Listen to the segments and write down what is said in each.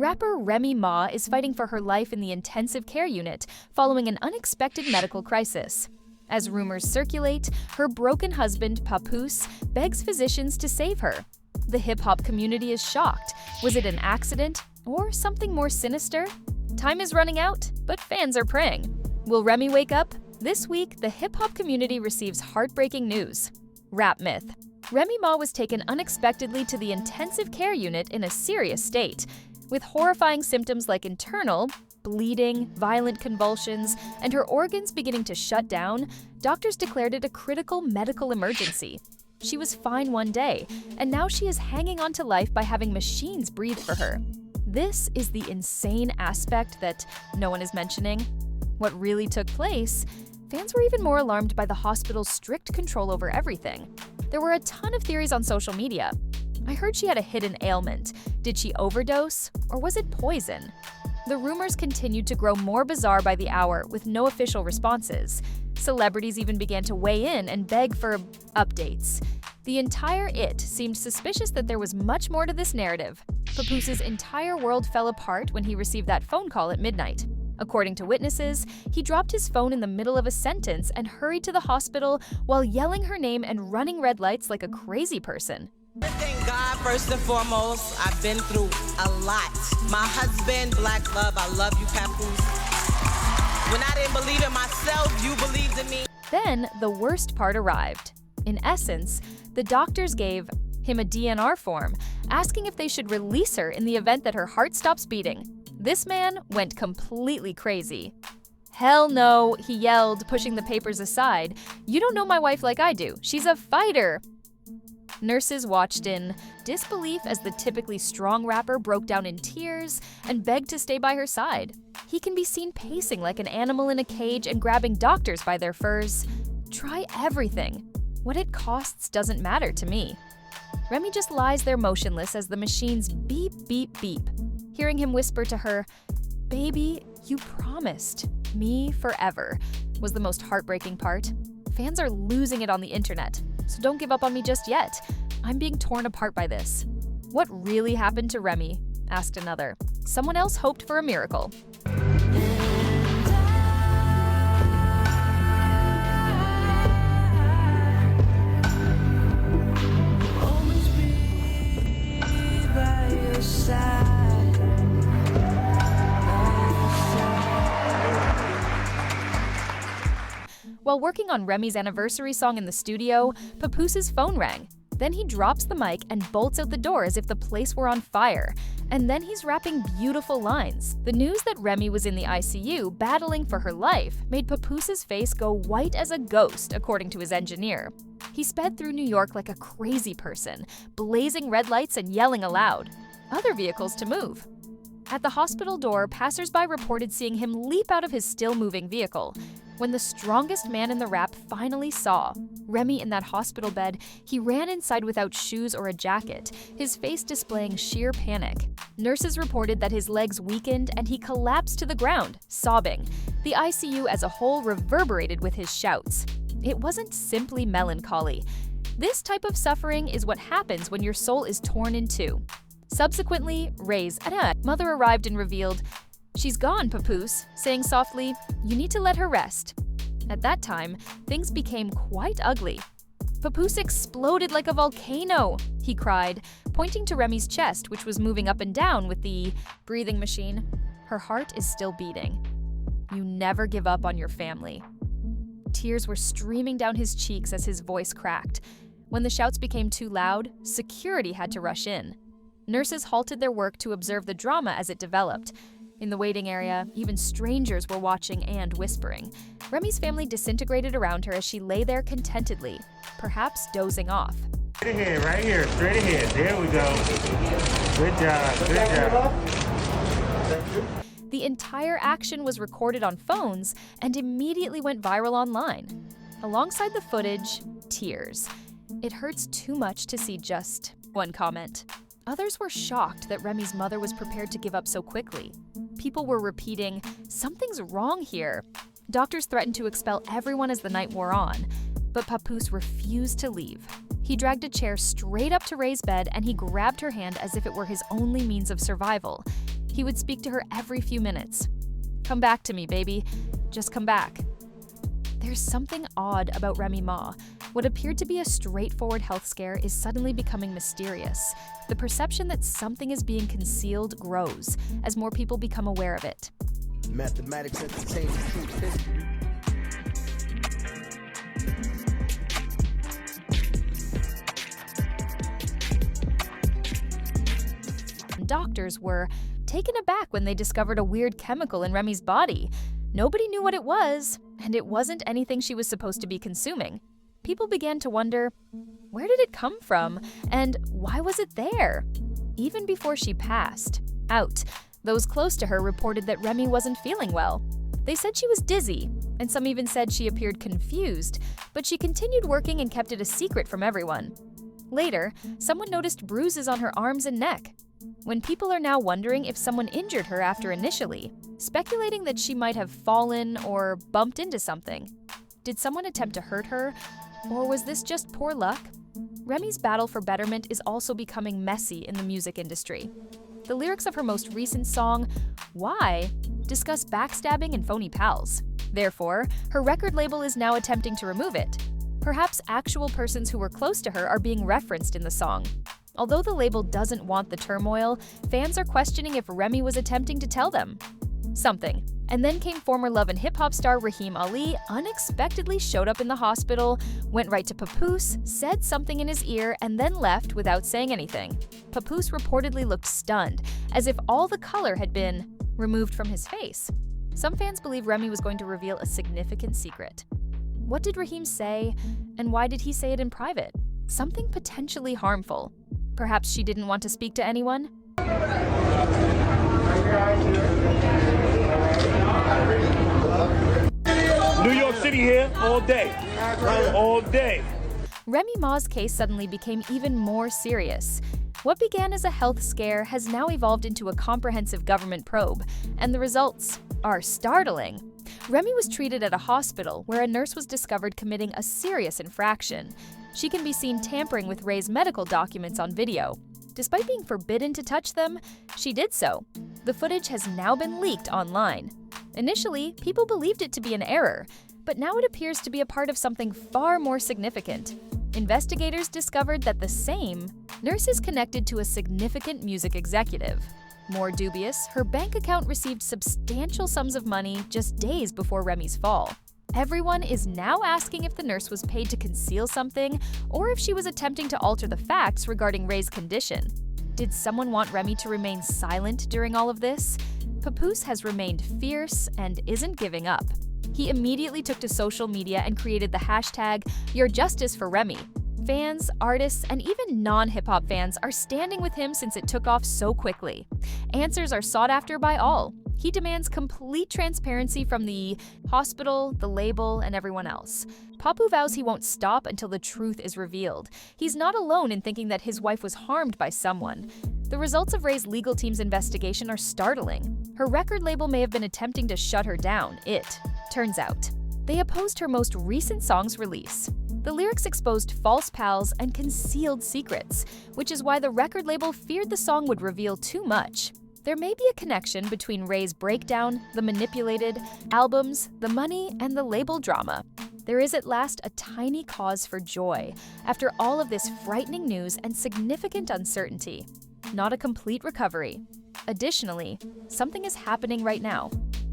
Rapper Remy Ma is fighting for her life in the intensive care unit following an unexpected medical crisis. As rumors circulate, her broken husband, Papoose, begs physicians to save her. The hip-hop community is shocked. Was it an accident or something more sinister? Time is running out, but fans are praying. Will Remy wake up? This week, the hip-hop community receives heartbreaking news. Rap myth. Remy Ma was taken unexpectedly to the intensive care unit in a serious state. With horrifying symptoms like internal, bleeding, violent convulsions, and her organs beginning to shut down, doctors declared it a critical medical emergency. She was fine one day, and now she is hanging on to life by having machines breathe for her. This is the insane aspect that no one is mentioning. What really took place? Fans were even more alarmed by the hospital's strict control over everything. There were a ton of theories on social media. I heard she had a hidden ailment. Did she overdose? Or was it poison? The rumors continued to grow more bizarre by the hour, with no official responses. Celebrities even began to weigh in and beg for updates. The entire It seemed suspicious that there was much more to this narrative. Papoose's entire world fell apart when he received that phone call at midnight. According to witnesses, he dropped his phone in the middle of a sentence and hurried to the hospital while yelling her name and running red lights like a crazy person. Thank God, first and foremost. I've been through a lot. My husband, Black Love, I love you, Papoose. When I didn't believe in myself, you believed in me. Then the worst part arrived. In essence, the doctors gave him a DNR form, asking if they should release her in the event that her heart stops beating. This man went completely crazy. "Hell no," he yelled, pushing the papers aside. "You don't know my wife like I do. She's a fighter." Nurses watched in disbelief as the typically strong rapper broke down in tears and begged to stay by her side. He can be seen pacing like an animal in a cage and grabbing doctors by their furs. Try everything. What it costs doesn't matter to me. Remy just lies there motionless as the machines beep, beep, beep. Hearing him whisper to her, "Baby, you promised me forever," was the most heartbreaking part. Fans are losing it on the internet, so don't give up on me just yet. I'm being torn apart by this. "What really happened to Remy?" asked another. Someone else hoped for a miracle. While working on Remy's anniversary song in the studio, Papoose's phone rang. Then he drops the mic and bolts out the door as if the place were on fire. And then he's rapping beautiful lines. The news that Remy was in the ICU battling for her life made Papoose's face go white as a ghost, according to his engineer. He sped through New York like a crazy person, blazing red lights and yelling aloud. Other vehicles to move. At the hospital door, passersby reported seeing him leap out of his still-moving vehicle. When the strongest man in the rap finally saw Remy in that hospital bed, he ran inside without shoes or a jacket, his face displaying sheer panic. Nurses reported that his legs weakened and he collapsed to the ground, sobbing. The ICU as a whole reverberated with his shouts. It wasn't simply melancholy. This type of suffering is what happens when your soul is torn in two. Subsequently, Ray's mother arrived and revealed, "She's gone, Papoose," saying softly, "You need to let her rest." At that time, things became quite ugly. "Papoose exploded like a volcano," he cried, pointing to Remy's chest, which was moving up and down with the breathing machine. Her heart is still beating. "You never give up on your family." Tears were streaming down his cheeks as his voice cracked. When the shouts became too loud, security had to rush in. Nurses halted their work to observe the drama as it developed. In the waiting area, even strangers were watching and whispering. Remy's family disintegrated around her as she lay there contentedly, perhaps dozing off. Straight ahead, right here, straight ahead. There we go. Good job, good job. The entire action was recorded on phones and immediately went viral online. Alongside the footage, tears. "It hurts too much to see," just one comment. Others were shocked that Remy's mother was prepared to give up so quickly. People were repeating, "Something's wrong here." Doctors threatened to expel everyone as the night wore on, but Papoose refused to leave. He dragged a chair straight up to Ray's bed and he grabbed her hand as if it were his only means of survival. He would speak to her every few minutes. "Come back to me, baby. Just come back." There's something odd about Remy Ma. What appeared to be a straightforward health scare is suddenly becoming mysterious. The perception that something is being concealed grows as more people become aware of it. Mathematics entertains truth history. Doctors were taken aback when they discovered a weird chemical in Remy's body. Nobody knew what it was, and it wasn't anything she was supposed to be consuming. People began to wonder, where did it come from, and why was it there? Even before she passed out, those close to her reported that Remy wasn't feeling well. They said she was dizzy, and some even said she appeared confused, but she continued working and kept it a secret from everyone. Later, someone noticed bruises on her arms and neck. When people are now wondering if someone injured her after initially, speculating that she might have fallen or bumped into something. Did someone attempt to hurt her, or was this just poor luck? Remy's battle for betterment is also becoming messy in the music industry. The lyrics of her most recent song, Why, discuss backstabbing and phony pals. Therefore, her record label is now attempting to remove it. Perhaps actual persons who were close to her are being referenced in the song. Although the label doesn't want the turmoil, fans are questioning if Remy was attempting to tell them something. And then came former Love and Hip Hop star Remy Ma unexpectedly showed up in the hospital, went right to Papoose, said something in his ear, and then left without saying anything. Papoose reportedly looked stunned, as if all the color had been removed from his face. Some fans believe Remy was going to reveal a significant secret. What did Raheem say, and why did he say it in private? Something potentially harmful. Perhaps she didn't want to speak to anyone? New York City here, all day. All day. Remy Ma's case suddenly became even more serious. What began as a health scare has now evolved into a comprehensive government probe, and the results are startling. Remy was treated at a hospital where a nurse was discovered committing a serious infraction. She can be seen tampering with Ray's medical documents on video. Despite being forbidden to touch them, she did so. The footage has now been leaked online. Initially, people believed it to be an error, but now it appears to be a part of something far more significant. Investigators discovered that the same nurse is connected to a significant music executive. More dubious, her bank account received substantial sums of money just days before Remy's fall. Everyone is now asking if the nurse was paid to conceal something or if she was attempting to alter the facts regarding Ray's condition. Did someone want Remy to remain silent during all of this? Papoose has remained fierce and isn't giving up. He immediately took to social media and created the hashtag #YourJusticeForRemy. Fans, artists, and even non-hip-hop fans are standing with him since it took off so quickly. Answers are sought after by all. He demands complete transparency from the hospital, the label, and everyone else. Papoose vows he won't stop until the truth is revealed. He's not alone in thinking that his wife was harmed by someone. The results of Ray's legal team's investigation are startling. Her record label may have been attempting to shut her down, turns out. They opposed her most recent song's release. The lyrics exposed false pals and concealed secrets, which is why the record label feared the song would reveal too much. There may be a connection between Ray's breakdown, the manipulated albums, the money, and the label drama. There is at last a tiny cause for joy after all of this frightening news and significant uncertainty. Not a complete recovery. Additionally, something is happening right now.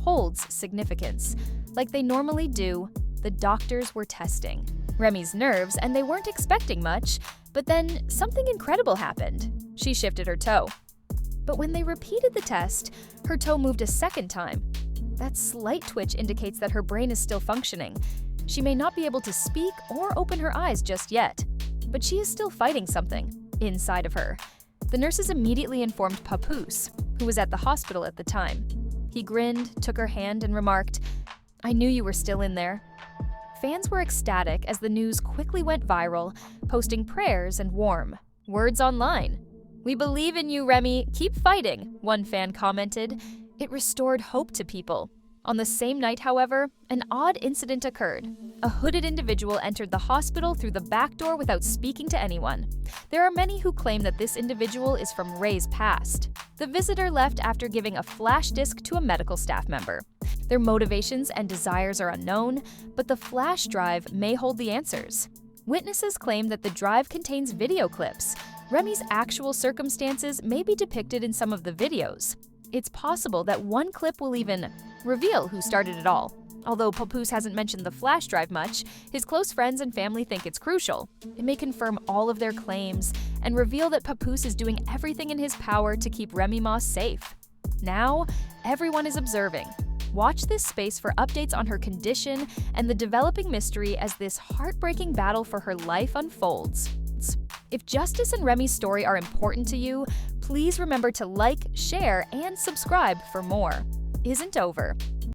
Holds significance. Like they normally do, the doctors were testing Remy's nerves, and they weren't expecting much, but then something incredible happened. She shifted her toe. But when they repeated the test, her toe moved a second time. That slight twitch indicates that her brain is still functioning. She may not be able to speak or open her eyes just yet, but she is still fighting something inside of her. The nurses immediately informed Papoose, who was at the hospital at the time. He grinned, took her hand, and remarked, "I knew you were still in there." Fans were ecstatic as the news quickly went viral, posting prayers and warm words online. "We believe in you, Remy. Keep fighting," one fan commented. It restored hope to people. On the same night, however, an odd incident occurred. A hooded individual entered the hospital through the back door without speaking to anyone. There are many who claim that this individual is from Ray's past. The visitor left after giving a flash disk to a medical staff member. Their motivations and desires are unknown, but the flash drive may hold the answers. Witnesses claim that the drive contains video clips. Remy's actual circumstances may be depicted in some of the videos. It's possible that one clip will even reveal who started it all. Although Papoose hasn't mentioned the flash drive much, his close friends and family think it's crucial. It may confirm all of their claims and reveal that Papoose is doing everything in his power to keep Remy Ma safe. Now, everyone is observing. Watch this space for updates on her condition and the developing mystery as this heartbreaking battle for her life unfolds. If Justice and Remy's story are important to you, please remember to like, share, and subscribe for more. Isn't over.